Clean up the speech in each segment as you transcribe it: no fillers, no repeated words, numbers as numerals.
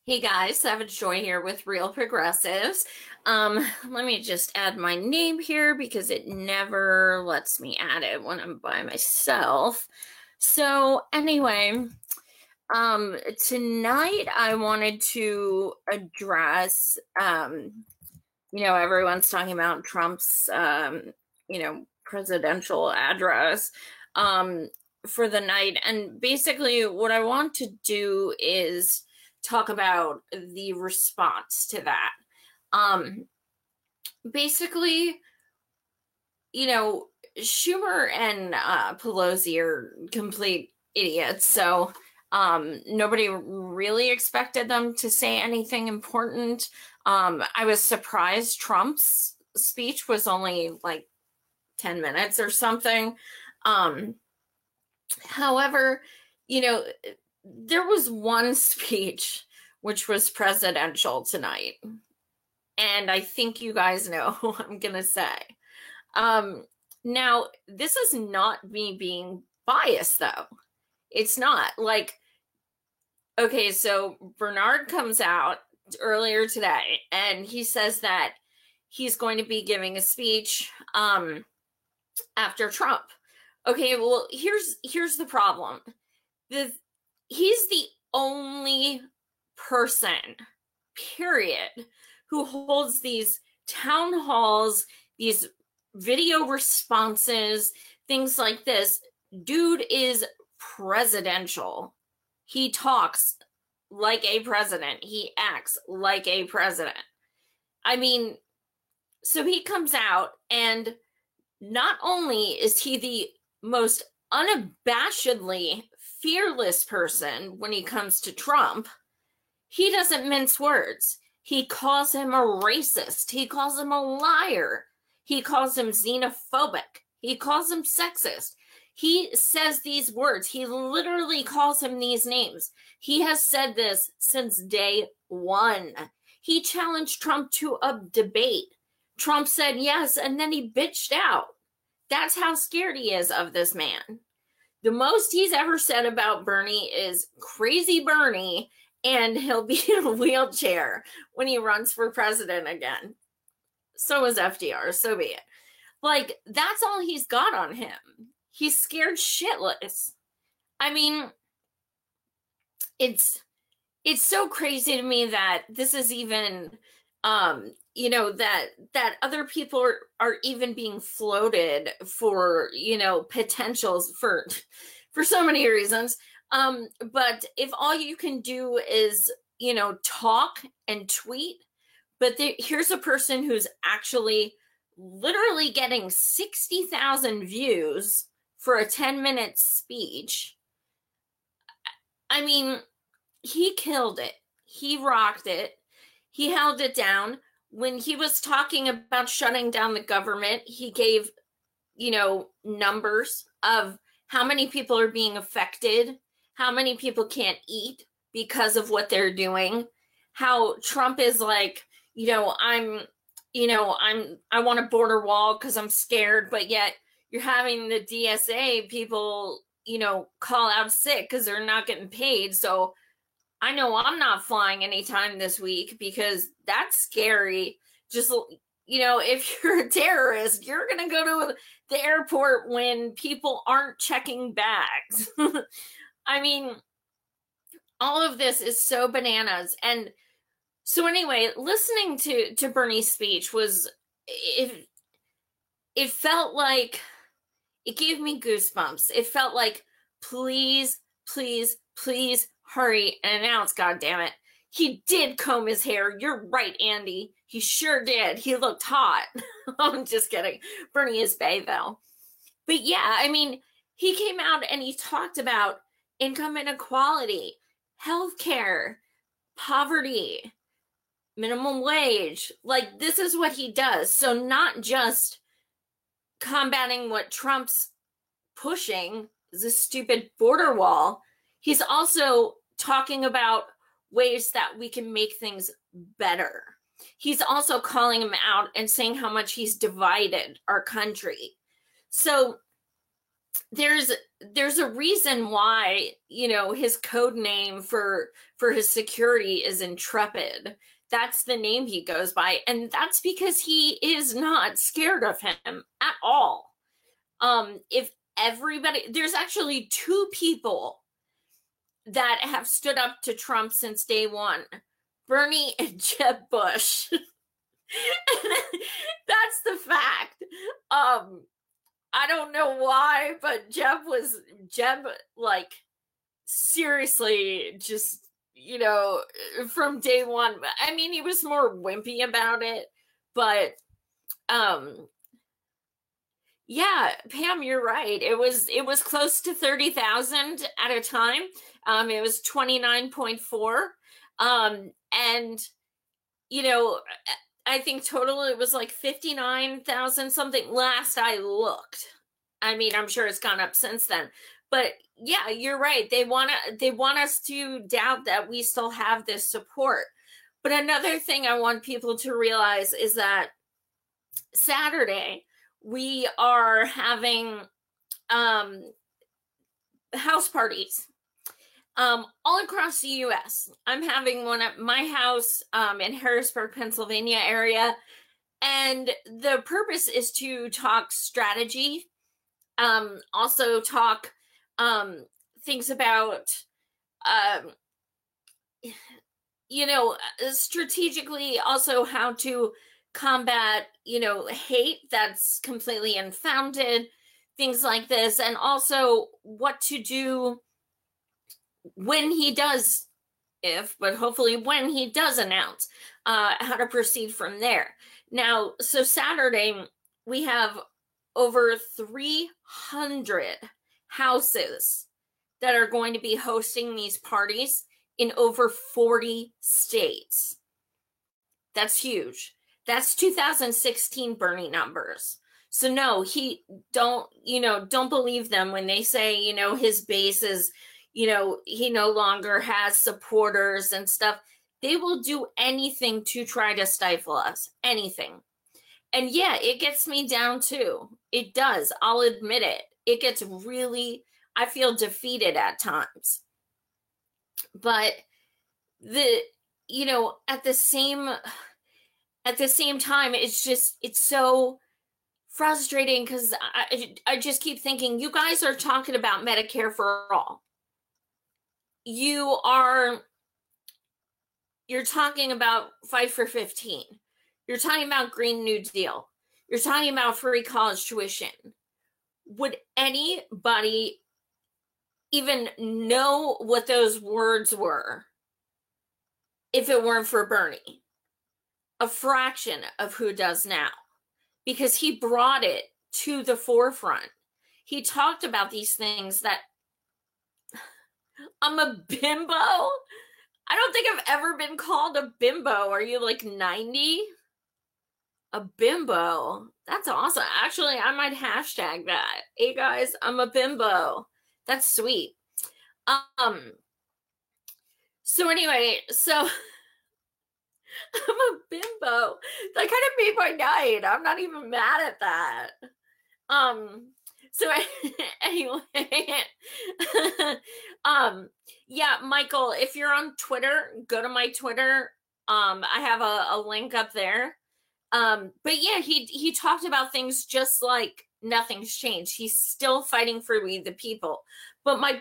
Hey guys, Savage Joy here with Real Progressives. Let me just add my name here because it never lets me add it when I'm by myself. So anyway, tonight I wanted to address, everyone's talking about Trump's, presidential address, for the night. And basically what I want to do is talk about the response to that. Basically, Schumer and Pelosi are complete idiots. So nobody really expected them to say anything important. I was surprised Trump's speech was only like 10 minutes or something. However, there was one speech which was presidential tonight. And I think you guys know what I'm going to say. Now, this is not me being biased, though. It's not. Okay, so Bernard comes out earlier today, and he says that he's going to be giving a speech after Trump. Okay, well, here's the problem. He's the only person, period, who holds these town halls, these video responses, things like this. Dude is presidential. He talks like a president. He acts like a president. I mean, so he comes out, and not only is he the most unabashedly fearless person when he comes to Trump, he doesn't mince words. He calls him a racist. He calls him a liar. He calls him xenophobic. He calls him sexist. He says these words. He literally calls him these names. He has said this since day one. He challenged Trump to a debate. Trump said yes, and then he bitched out. That's how scared he is of this man. The most he's ever said about Bernie is crazy Bernie, and he'll be in a wheelchair when he runs for president again. So is FDR, so be it. That's all he's got on him. He's scared shitless. I mean, it's so crazy to me that this is even that other people are even being floated for potentials for so many reasons. But if all you can do is talk and tweet, but here's a person who's actually literally getting 60,000 views for a 10-minute speech. I mean, he killed it. He rocked it. He held it down. When he was talking about shutting down the government, he gave, numbers of how many people are being affected, how many people can't eat because of what they're doing, how Trump is like, I want a border wall because I'm scared, but yet you're having the DSA people, call out sick because they're not getting paid. So I know I'm not flying anytime this week because that's scary. Just, if you're a terrorist, you're going to go to the airport when people aren't checking bags. I mean, all of this is so bananas. And so anyway, listening to Bernie's speech it felt like, it gave me goosebumps. It felt like, please, please, please hurry and announce, goddammit. He did comb his hair. You're right, Andy. He sure did. He looked hot. I'm just kidding. Bernie is bae, though. But yeah, I mean, he came out and he talked about income inequality, healthcare, poverty, minimum wage. This is what he does. So not just combating what Trump's pushing, the stupid border wall, he's also talking about ways that we can make things better. He's also calling him out and saying how much he's divided our country. So there's a reason why, you know, his code name for his security is Intrepid. That's the name he goes by, and that's because he is not scared of him at all. If everybody, there's actually two people that have stood up to Trump since day one: Bernie and Jeb Bush. That's the fact. I don't know why, but Jeb like seriously just, you know, from day one. I mean, he was more wimpy about it, but yeah, Pam, you're right. It was close to 30,000 at a time. It was 29.4. And you know, I think total it was like 59,000 something last I looked. I mean, I'm sure it's gone up since then. But yeah, you're right. They want us to doubt that we still have this support. But another thing I want people to realize is that Saturday we are having house parties all across the U.S. I'm having one at my house in Harrisburg, Pennsylvania area. And the purpose is to talk strategy, also talk things about, you know, strategically also how to combat, you know, hate that's completely unfounded, things like this, and also what to do when he does, but hopefully when he does announce how to proceed from there. Now, so Saturday, we have over 300 houses that are going to be hosting these parties in over 40 states. That's huge. That's 2016 Bernie numbers. So no, don't believe them when they say, you know, his base is, you know, he no longer has supporters and stuff. They will do anything to try to stifle us. Anything. And yeah, it gets me down too. It does. I'll admit it. It gets really, I feel defeated at times. But you know, at the same time, it's so frustrating because I just keep thinking, you guys are talking about Medicare for all. You're talking about Fight for 15. You're talking about Green New Deal. You're talking about free college tuition. Would anybody even know what those words were if it weren't for Bernie? A fraction of who does now, because he brought it to the forefront. He talked about these things that I'm a bimbo. I don't think I've ever been called a bimbo. Are you like 90? A bimbo. That's awesome. Actually, I might hashtag that. Hey guys, I'm a bimbo. That's sweet. So anyway, so I'm a bimbo. That kind of made my night. I'm not even mad at that. So anyway, yeah, Michael, if you're on Twitter, go to my Twitter. I have a link up there. But yeah, he talked about things just like nothing's changed. He's still fighting for we the people. But my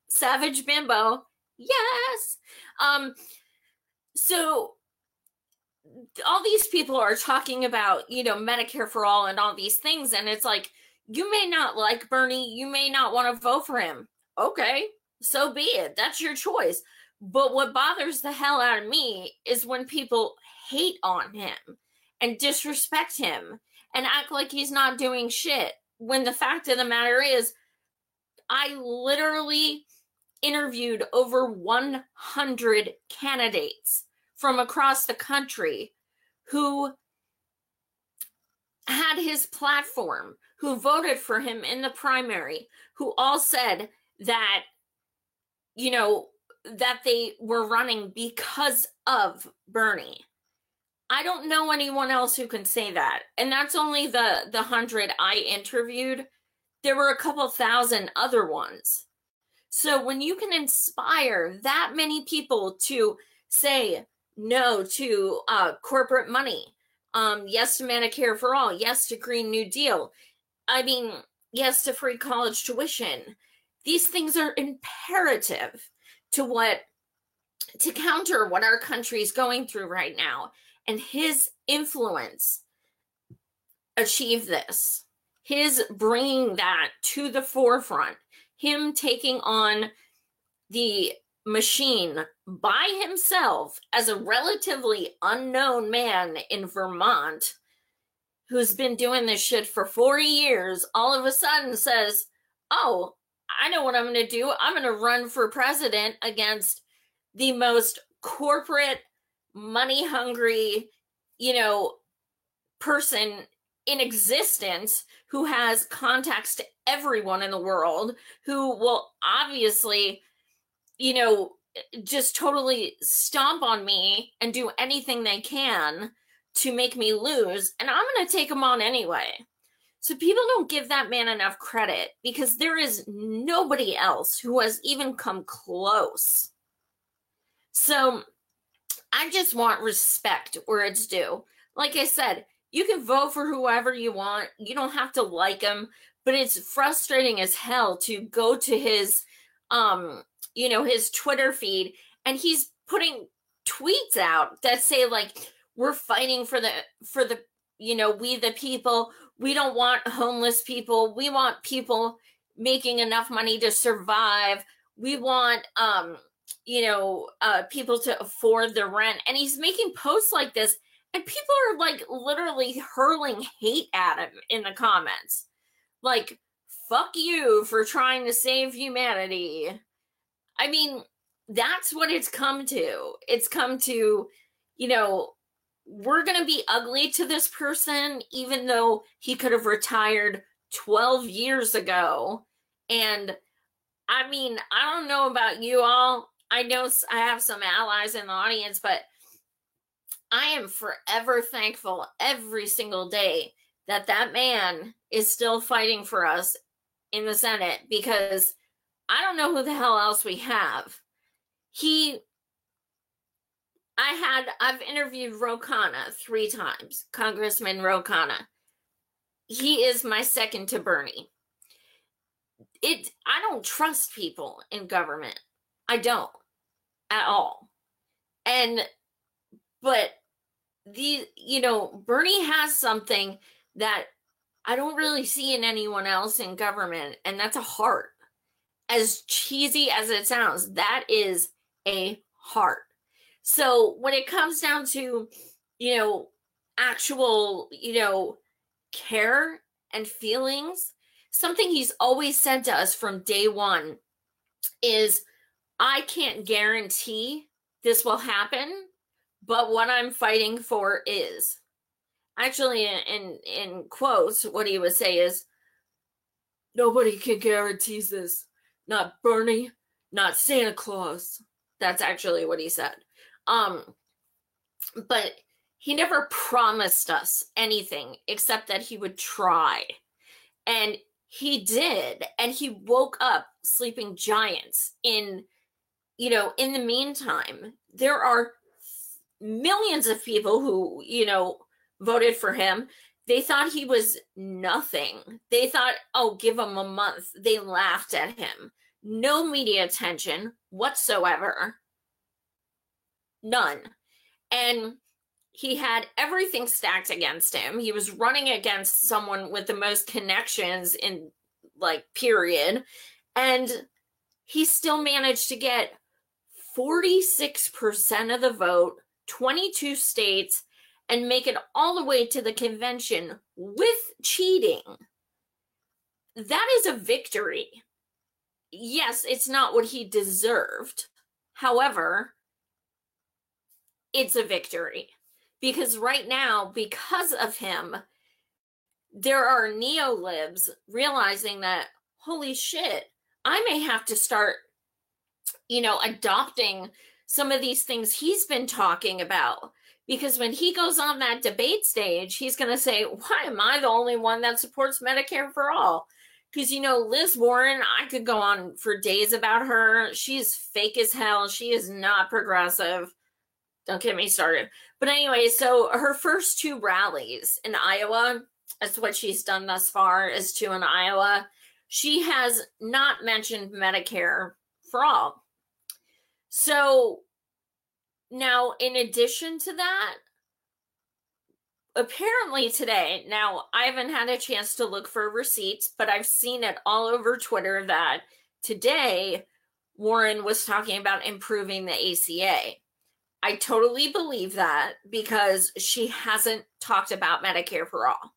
savage bimbo, yes. So all these people are talking about, you know, Medicare for all and all these things, and it's like, you may not like Bernie, you may not want to vote for him. Okay, so be it. That's your choice. But what bothers the hell out of me is when people hate on him and disrespect him and act like he's not doing shit, when the fact of the matter is, I literally interviewed over 100 candidates from across the country who had his platform, who voted for him in the primary, who all said that, you know, that they were running because of Bernie. I don't know anyone else who can say that. And that's only the 100 I interviewed. there were a couple thousand other ones. So when you can inspire that many people to say no to corporate money, yes to Medicare for all, yes to Green New Deal, I mean, yes to free college tuition, these things are imperative to counter what our country is going through right now. And his influence achieved this. His bringing that to the forefront, him taking on the machine by himself as a relatively unknown man in Vermont who's been doing this shit for 40 years, all of a sudden says, oh, I know what I'm going to do. I'm going to run for president against the most corporate, money-hungry, person in existence who has contacts to everyone in the world, who will obviously, just totally stomp on me and do anything they can to make me lose, and I'm going to take them on anyway. So people don't give that man enough credit, because there is nobody else who has even come close. So I just want respect where it's due. Like I said, you can vote for whoever you want. You don't have to like him, but it's frustrating as hell to go to his, his Twitter feed, and he's putting tweets out that say, like, we're fighting for the, we the people. We don't want homeless people. We want people making enough money to survive. We want, people to afford the rent. And he's making posts like this, and people are like literally hurling hate at him in the comments. Like, fuck you for trying to save humanity. I mean, that's what it's come to. It's come to, we're going to be ugly to this person, even though he could have retired 12 years ago. And I mean, I don't know about you all. I know I have some allies in the audience, but I am forever thankful every single day that that man is still fighting for us in the Senate, because I don't know who the hell else we have. I've interviewed Ro Khanna 3 times, Congressman Ro Khanna. He is my second to Bernie. I don't trust people in government. I don't at all. But Bernie has something that I don't really see in anyone else in government, and that's a heart. As cheesy as it sounds, that is a heart. So when it comes down to, actual, care and feelings, something he's always said to us from day one is, I can't guarantee this will happen, but what I'm fighting for is. Actually, in quotes, what he would say is, nobody can guarantee this. Not Bernie, not Santa Claus. That's actually what he said. But he never promised us anything except that he would try. And he did. And he woke up sleeping giants. In the meantime, there are millions of people who, voted for him. They thought he was nothing. They thought, oh, give him a month. They laughed at him. No media attention whatsoever. None. And he had everything stacked against him. He was running against someone with the most connections in, period. And he still managed to get 46% of the vote, 22 states, and make it all the way to the convention with cheating. That is a victory. Yes, it's not what he deserved. However, it's a victory. Because right now, because of him, there are neo-libs realizing that, holy shit, I may have to start, adopting some of these things he's been talking about. Because when he goes on that debate stage, he's going to say, why am I the only one that supports Medicare for all? Because, Liz Warren, I could go on for days about her. She's fake as hell. She is not progressive. Don't get me started. But anyway, so her first 2 rallies in Iowa, that's what she's done thus far, is 2 in Iowa. She has not mentioned Medicare for all. So now, in addition to that, apparently today, now I haven't had a chance to look for receipts, but I've seen it all over Twitter that today Warren was talking about improving the ACA. I totally believe that because she hasn't talked about Medicare for all.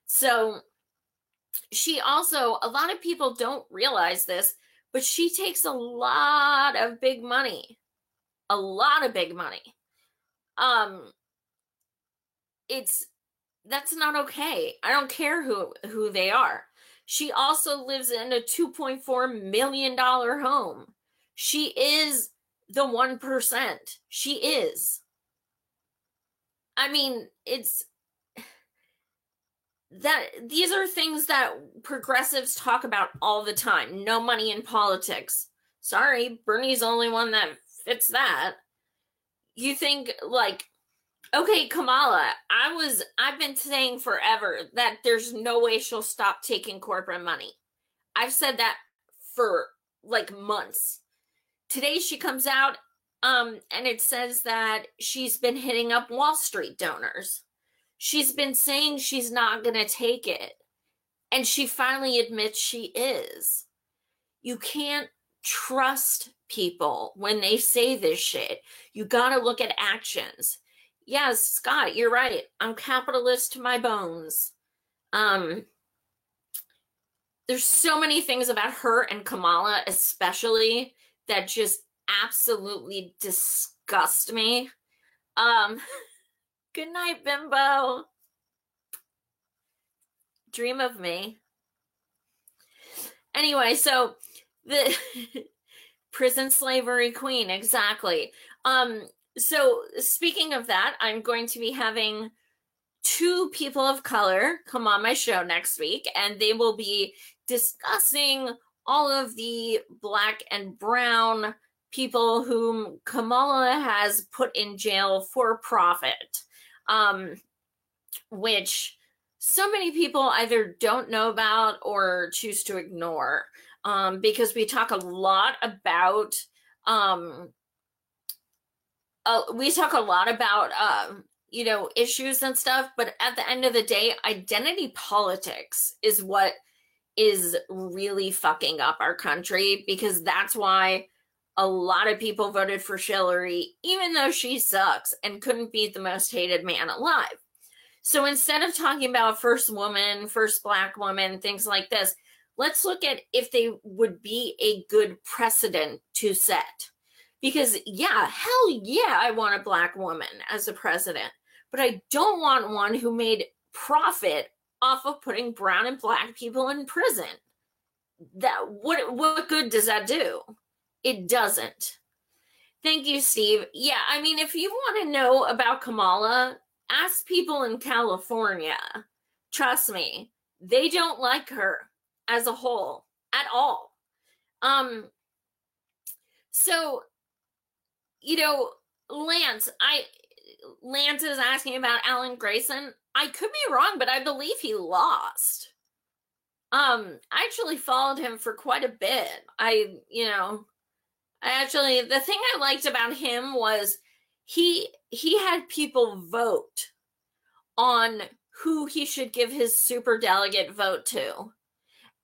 So she also, a lot of people don't realize this, but she takes a lot of big money. A lot of big money. That's not okay. I don't care who they are. She also lives in a $2.4 million home. She is the 1%. She is. I mean, these are things that progressives talk about all the time. No money in politics. Sorry, Bernie's the only one that fits that. You think, okay, Kamala, I've been saying forever that there's no way she'll stop taking corporate money. I've said that for months. Today she comes out and it says that she's been hitting up Wall Street donors. She's been saying she's not going to take it. And she finally admits she is. You can't trust people when they say this shit. You got to look at actions. Yes, Scott, you're right. I'm capitalist to my bones. There's so many things about her and Kamala especially that just absolutely disgust me. Good night, Bimbo. Dream of me. Anyway, so the prison slavery queen, exactly. So speaking of that, I'm going to be having 2 people of color come on my show next week, and they will be discussing all of the Black and brown people whom Kamala has put in jail for profit, which so many people either don't know about or choose to ignore, because we talk a lot about issues and stuff, but at the end of the day, identity politics is what is really fucking up our country, because that's why a lot of people voted for Hillary, even though she sucks and couldn't be the most hated man alive. So instead of talking about first woman, first Black woman, things like this, let's look at if they would be a good precedent to set. Because hell yeah, I want a Black woman as a president, but I don't want one who made profit off of putting brown and Black people in prison. What good does that do? It doesn't. Thank you, Steve. Yeah, I mean, if you want to know about Kamala, ask people in California. Trust me, they don't like her as a whole at all. So, Lance is asking about Alan Grayson. I could be wrong, but I believe he lost. I actually followed him for quite a bit. The thing I liked about him was he had people vote on who he should give his superdelegate vote to.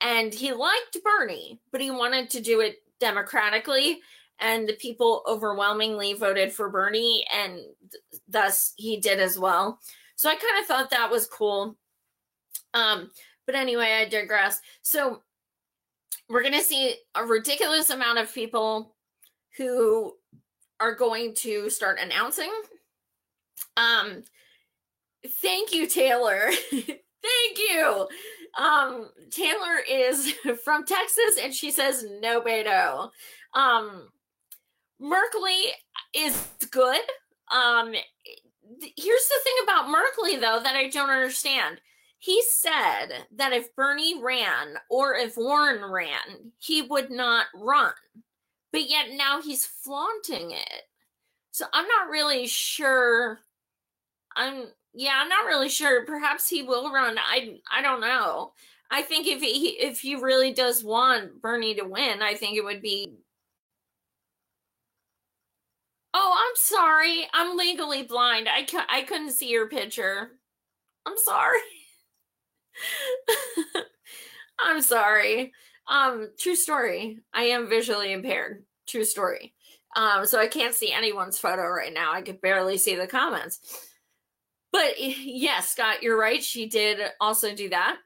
And he liked Bernie, but he wanted to do it democratically, and the people overwhelmingly voted for Bernie, and thus he did as well. So I kind of thought that was cool. But anyway, I digress. So we're going to see a ridiculous amount of people who are going to start announcing. Thank you, Taylor. Thank you. Taylor is from Texas, and she says no Beto. Merkley is good. Here's the thing about Merkley, though, that I don't understand. he said that if Bernie ran or if Warren ran, he would not run. But yet now he's flaunting it. So I'm not really sure. I'm not really sure. Perhaps he will run. I don't know. I think if he really does want Bernie to win, I think it would be. Oh, I'm sorry. I'm legally blind. I couldn't see your picture. I'm sorry. I'm sorry. True story. I am visually impaired. True story. So I can't see anyone's photo right now. I could barely see the comments. But yes, Scott, you're right. She did also do that.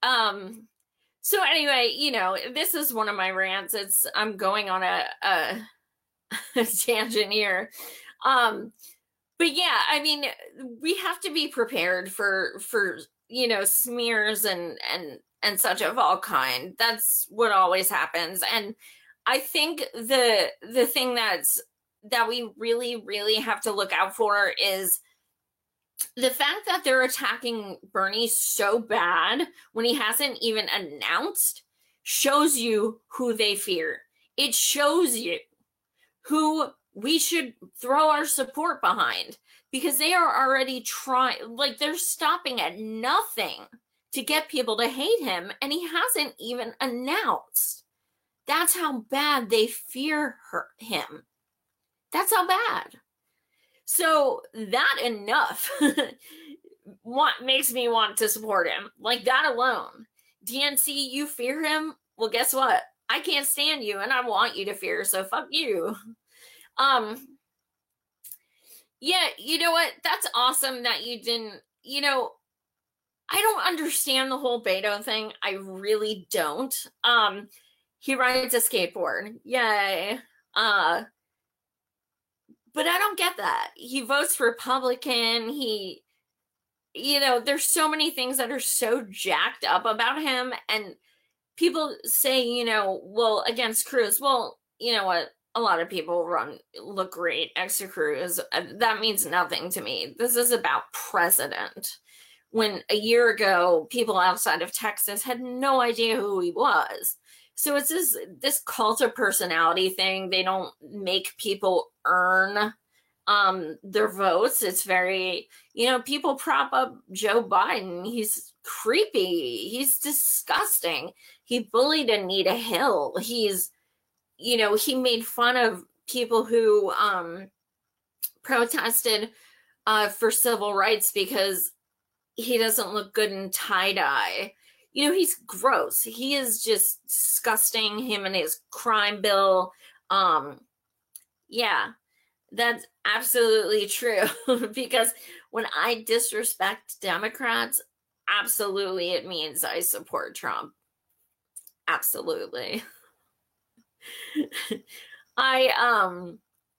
So anyway, this is one of my rants. I'm going on a tangent here. But yeah, I mean, we have to be prepared for smears and such of all kind. That's what always happens. And I think the thing that we really, really have to look out for is the fact that they're attacking Bernie so bad when he hasn't even announced shows you who they fear. It shows you who we should throw our support behind, because they are already trying, like, they're stopping at nothing to get people to hate him, and he hasn't even announced. That's how bad they fear him. That's how bad. So that enough makes me want to support him. Like, that alone. DNC, you fear him? Well, guess what? I can't stand you, and I want you to fear, so fuck you. Yeah, you know what? That's awesome that you didn't, I don't understand the whole Beto thing. I really don't. He rides a skateboard. Yay. But I don't get that. He votes Republican. There's so many things that are so jacked up about him. And people say, well, against Cruz. Well, you know what? A lot of people look great next to Cruz. That means nothing to me. This is about president. When a year ago, people outside of Texas had no idea who he was. So it's this cult of personality thing. They don't make people earn their votes. It's very, people prop up Joe Biden. He's creepy. He's disgusting. He bullied Anita Hill. He made fun of people who protested for civil rights because he doesn't look good in tie-dye. He's gross. He is just disgusting. Him and his crime bill. Yeah, that's absolutely true. Because when I disrespect Democrats, absolutely it means I support Trump. Absolutely.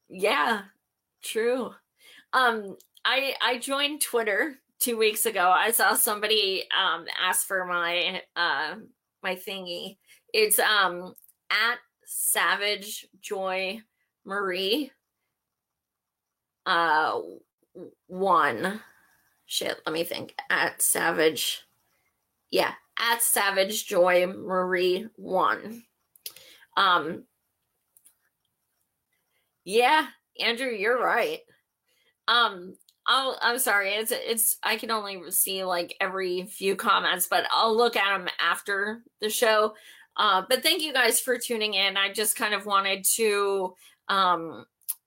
Yeah, true. I joined Twitter 2 weeks ago. I saw somebody ask for my my thingy. It's at Savage Joy Marie 1. Shit, let me think. At Savage Joy Marie 1. Yeah, Andrew, you're right. I'm sorry. It's I can only see like every few comments, but I'll look at them after the show. But thank you guys for tuning in. I just kind of wanted to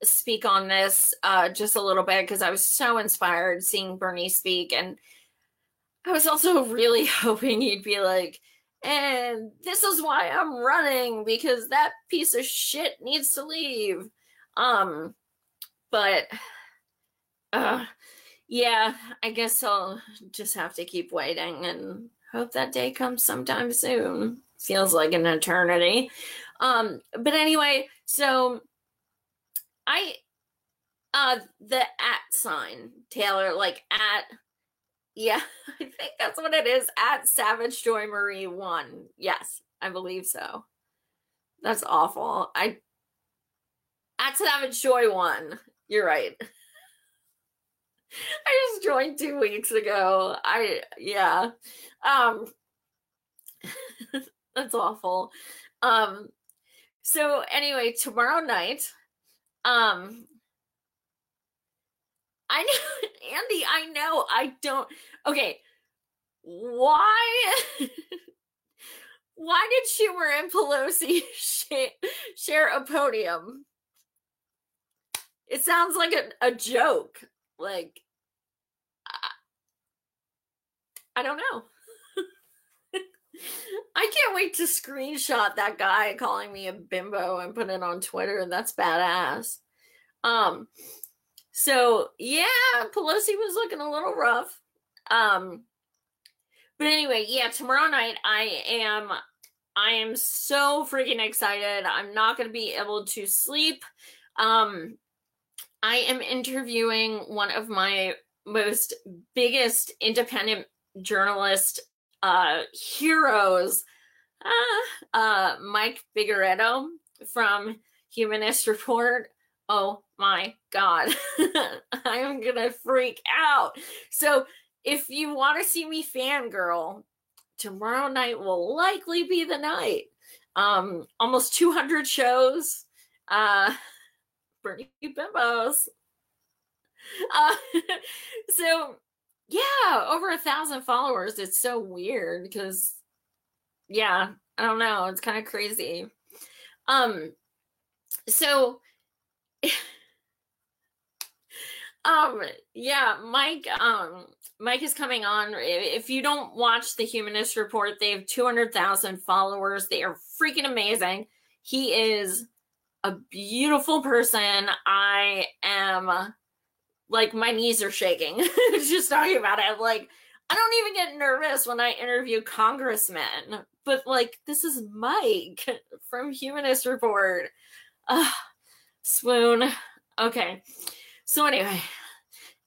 speak on this just a little bit because I was so inspired seeing Bernie speak, and I was also really hoping he'd be like, and this is why I'm running, because that piece of shit needs to leave. But yeah, I guess I'll just have to keep waiting and hope that day comes sometime soon. Feels like an eternity. But anyway, so the at sign, Taylor, like at, yeah, I think that's what it is, at Savage Joy Marie 1. Yes, I believe so. That's awful. At Savage Joy 1. You're right. I just joined 2 weeks ago. Yeah. Um that's awful. Um so anyway, tomorrow night, um I know Andy, I know I don't okay, why why did Schumer and Pelosi share a podium? It sounds like a joke. Like I don't know. I can't wait to screenshot that guy calling me a bimbo and put it on Twitter. That's badass. Um, so yeah, Pelosi was looking a little rough. Um, but anyway, yeah, tomorrow night I am so freaking excited. I'm not gonna be able to sleep. I am interviewing one of my most biggest independent journalist heroes, Mike Figueredo from Humanist Report. Oh my God. I'm gonna freak out. So if you want to see me fangirl, tomorrow night will likely be the night. Almost 200 shows. Pretty bimbos. Uh, so yeah, over 1,000 followers. It's so weird because yeah, I don't know. It's kind of crazy. So yeah, Mike is coming on. If you don't watch the Humanist Report, they have 200,000 followers. They are freaking amazing. He is a beautiful person. I am like, my knees are shaking just talking about it. I'm like, I don't even get nervous when I interview congressmen, but like, this is Mike from Humanist Report. Swoon. Okay. So anyway,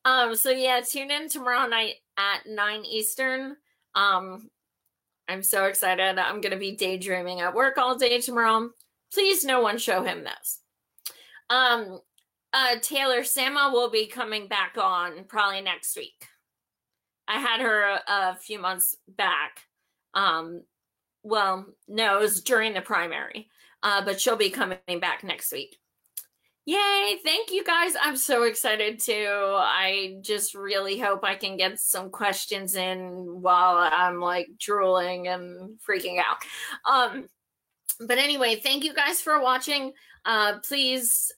so yeah, tune in tomorrow night at 9 Eastern. I'm so excited. I'm gonna be daydreaming at work all day tomorrow. Please, no one show him this. Taylor Sama will be coming back on probably next week. I had her a few months back. Well, no, it was during the primary. But she'll be coming back next week. Yay, thank you guys. I'm so excited too. I just really hope I can get some questions in while I'm like drooling and freaking out. But anyway, thank you guys for watching. Please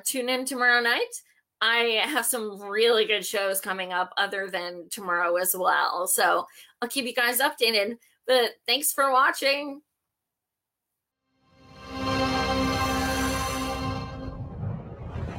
tune in tomorrow night. I have some really good shows coming up other than tomorrow as well. So I'll keep you guys updated. But thanks for watching.